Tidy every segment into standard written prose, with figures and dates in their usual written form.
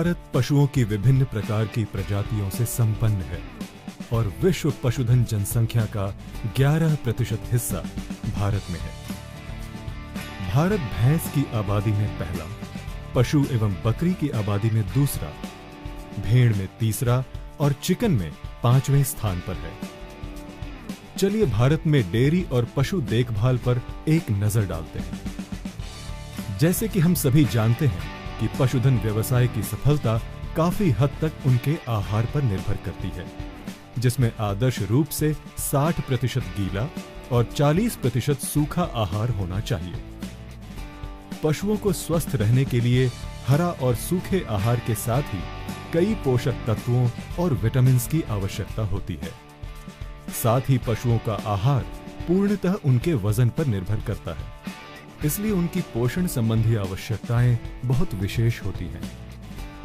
भारत पशुओं की विभिन्न प्रकार की प्रजातियों से संपन्न है और विश्व पशुधन जनसंख्या का 11% हिस्सा भारत में है। भारत भैंस की आबादी में पहला, पशु एवं बकरी की आबादी में दूसरा, भेड़ में तीसरा और चिकन में 5वें स्थान पर है। चलिए भारत में डेयरी और पशु देखभाल पर एक नजर डालते हैं। जैसे कि हम सभी जानते हैं कि पशुधन व्यवसाय की सफलता काफी हद तक उनके आहार पर निर्भर करती है, जिसमें आदर्श रूप से 60% गीला और 40% सूखा आहार होना चाहिए। पशुओं को स्वस्थ रहने के लिए हरा और सूखे आहार के साथ ही कई पोषक तत्वों और विटामिन की आवश्यकता होती है। साथ ही पशुओं का आहार पूर्णतः उनके वजन पर निर्भर करता है, इसलिए उनकी पोषण संबंधी आवश्यकताएं बहुत विशेष होती हैं।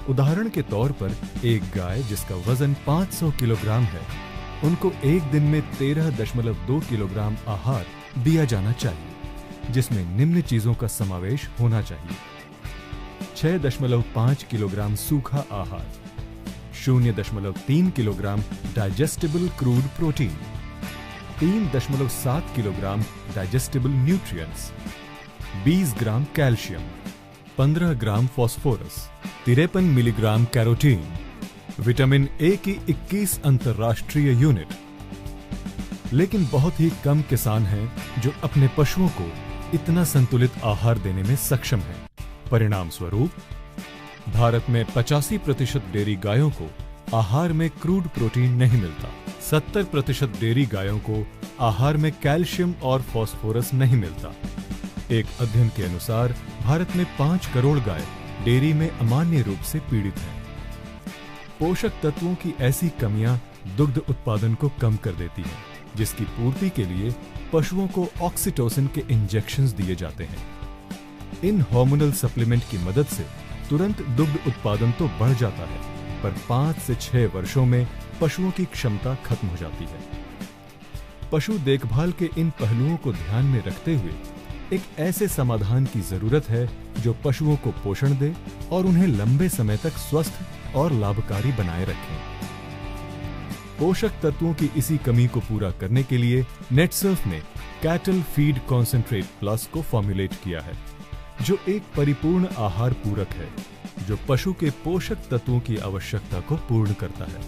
उदाहरण के तौर पर एक गाय जिसका वजन 500 किलोग्राम है, उनको एक दिन में 13.2 किलोग्राम आहार दिया जाना चाहिए, जिसमें निम्न चीजों का समावेश होना चाहिए: 6.5 किलोग्राम सूखा आहार, 0.3 kilogram digestible crude protein, 3.7 kilogram digestible nutrients, 20 gram calcium, 15 gram phosphorus, 53 milligram carotene, vitamin A की 21 अंतर्राष्ट्रीय यूनिट। लेकिन बहुत ही कम किसान हैं जो अपने पशुओं को इतना संतुलित आहार देने में सक्षम हैं। परिणाम स्वरूप भारत में 85% डेयरी गायों को आहार में क्रूड प्रोटीन नहीं मिलता, 70% डेयरी गायों को आहार में कैल्शियम और फास्फोरस नहीं मिलता। एक अध्ययन के अनुसार भारत में 5 करोड़ गाय डेयरी में अमान्य रूप से पीड़ित हैं। पोषक तत्वों की ऐसी कमियां दुग्ध उत्पादन को कम कर देती हैं, जिसकी पूर्ति के लिए पशुओं को ऑक्सीटोसिन के इंजेक्शंस दिए जाते हैं। इन हार्मोनल सप्लीमेंट की मदद से तुरंत दुग्ध उत्पादन तो बढ़ जाता है, पर 5 से 6 वर्षों में पशुओं की क्षमता खत्म हो जाती है। पशु देखभाल के इन पहलुओं को ध्यान में रखते हुए एक ऐसे समाधान की जरूरत है जो पशुओं को पोषण दे और उन्हें लंबे समय तक स्वस्थ और लाभकारी बनाए रखें। पोषक तत्वों की इसी कमी को पूरा करने के लिए नेटसर्फ ने कैटल फीड कॉन्सेंट्रेट प्लस को फॉर्मुलेट किया है, जो एक परिपूर्ण आहार पूरक है जो पशु के पोषक तत्वों की आवश्यकता को पूर्ण करता है।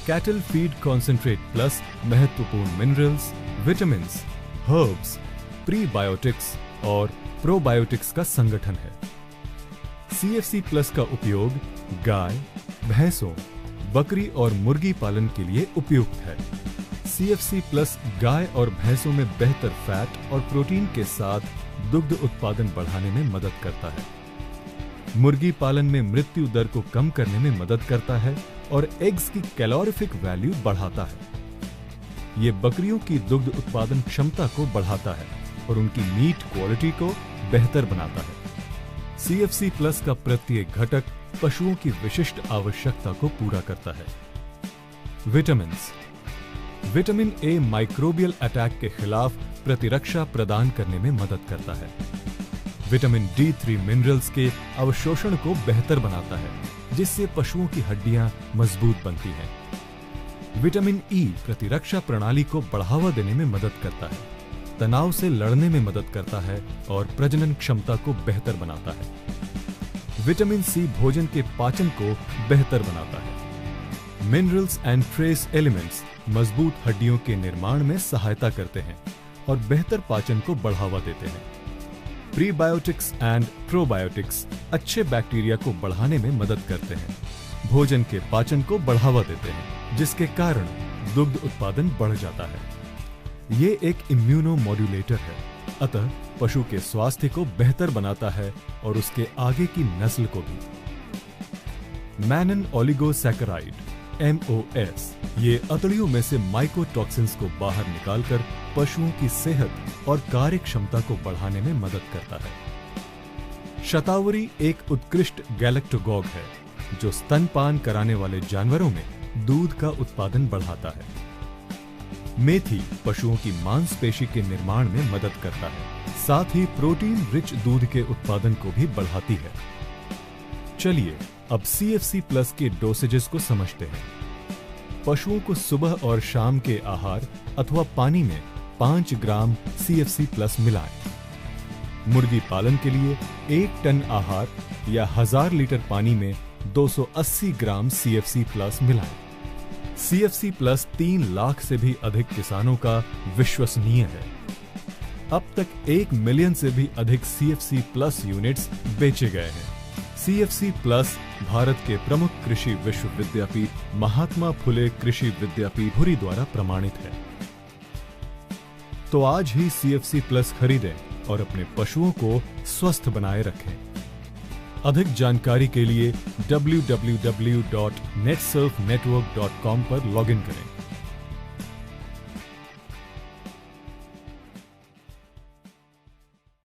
कैटल फीड कॉन्सेंट्रेट प्लस महत्वपूर्ण मिनरल्स, विटामिन्स, हर्ब्स, प्रीबायोटिक्स और प्रोबायोटिक्स का संगठन है। CFC प्लस का उपयोग गाय, भैंसों, बकरी और मुर्गी पालन के लिए उपयुक्त है। CFC प्लस गाय और भैंसों में बेहतर फैट और प्रोटीन के साथ दुग्ध उत्पादन बढ़ाने में मदद करता है। मुर्गी पालन में मृत्यु दर को कम करने में मदद करता है और एग्स की कैलोरीफिक वैल्यू बढ़ाता है। ये बकरियों की दुग्ध उत्पादन क्षमता को बढ़ाता है और उनकी मीट क्वालिटी को बेहतर बनाता है। CFC प्लस का प्रत्येक घटक पशुओं की विशिष्ट आवश्यकता को पूरा करता है। Vitamins. Vitamin A microbial attack के खिलाफ प्रतिरक्षा प्रदान करने में मदद करता है। विटामिन D3 मिनरल्स के अवशोषण को बेहतर बनाता है, जिससे पशुओं की हड्डियां मजबूत बनती हैं। विटामिन E प्रतिरक्षा प्रणाली को बढ़ावा देने में मदद करता है, तनाव से लड़ने में मदद करता है और प्रजनन क्षमता को बेहतर बनाता है। विटामिन C भोजन के पाचन को बेहतर बनाता है। मिनरल्स एंड ट्रेस एलिमेंट्स मजबूत हड्डियों के निर्माण में सहायता करते हैं और बेहतर पाचन को बढ़ावा देते हैं। प्रीबायोटिक्स एंड प्रोबायोटिक्स अच्छे बैक्टीरिया को बढ़ाने में मदद करते हैं, भोजन के पाचन को बढ़ावा देते हैं, जिसके कारण दुग्ध उत्पादन बढ़ जाता है। ये एक इम्यूनो मॉड्यूलेटर है, अतः पशु के स्वास्थ्य को बेहतर बनाता है और उसके आगे की नस्ल को भी। मैनन ओलिगोसैकेराइड MOS ये अतड़ियों में से माइकोटॉक्सिन्स को बाहर निकालकर पशुओं की सेहत और कार्य क्षमता को बढ़ाने में मदद करता है। शतावरी एक उत्कृष्ट गैलेक्टोगॉग है जो स्तनपान कराने वाले जानवरों में दूध का उत्पादन बढ़ाता है। मेथी पशुओं की मांसपेशी के निर्माण में मदद करता है, साथ ही प्रोटीन रिच दूध के उत्पादन को भी बढ़ाती है। चलिए अब CFC प्लस के डोसेजेस को समझते हैं। पशुओं को सुबह और शाम के आहार अथवा पानी में 5 ग्राम CFC प्लस मिलाएं। मुर्गी पालन के लिए 1 टन आहार या 1000 लीटर पानी में 280 ग्राम CFC प्लस मिलाएं। CFC प्लस 3 लाख से भी अधिक किसानों का विश्वसनीय है। अब तक 1 मिलियन से भी अधिक CFC प्लस यूनिट्स बेचे गए हैं। CFC प्लस भारत के प्रमुख कृषि विश्वविद्यापीठ महात्मा फुले कृषि विद्यापीठ पुरी द्वारा प्रमाणित है। तो आज ही CFC प्लस खरीदें और अपने पशुओं को स्वस्थ बनाए रखें। अधिक जानकारी के लिए www.netsurfnetwork.com पर लॉगिन करें।